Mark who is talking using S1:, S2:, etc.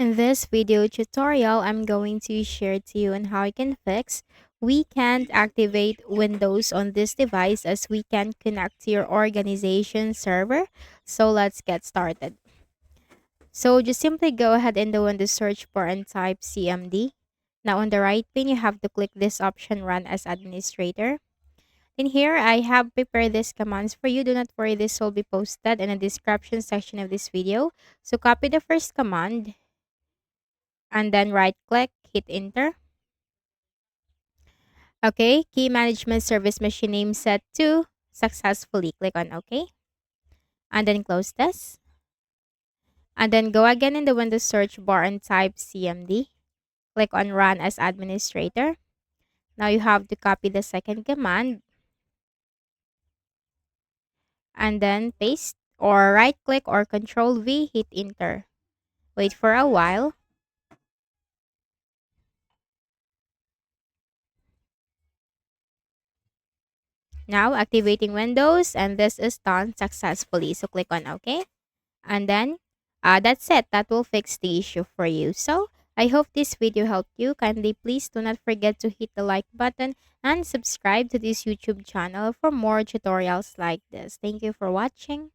S1: In this video tutorial, I'm going to share to you on how you can fix we can't activate Windows on this device as we can connect to your organization server. So let's get started. So just simply go ahead and do in the search bar and type CMD. Now on the right pane, you have to click this option run as administrator. In here, I have prepared these commands for you. Do not worry, this will be posted in the description section of this video. So copy the first command and then right click, hit enter. Okay, key management service machine name set to successfully. Click on OK and then close this. And then go again in the Windows search bar and type CMD. Click on run as administrator. Now you have to copy the second command and then paste or right click or control V, hit enter. Wait for a while. Now activating Windows and this is done successfully. So click on OK. And then that's it. That will fix the issue for you. So I hope this video helped you. Kindly please do not forget to hit the like button and subscribe to this YouTube channel for more tutorials like this. Thank you for watching.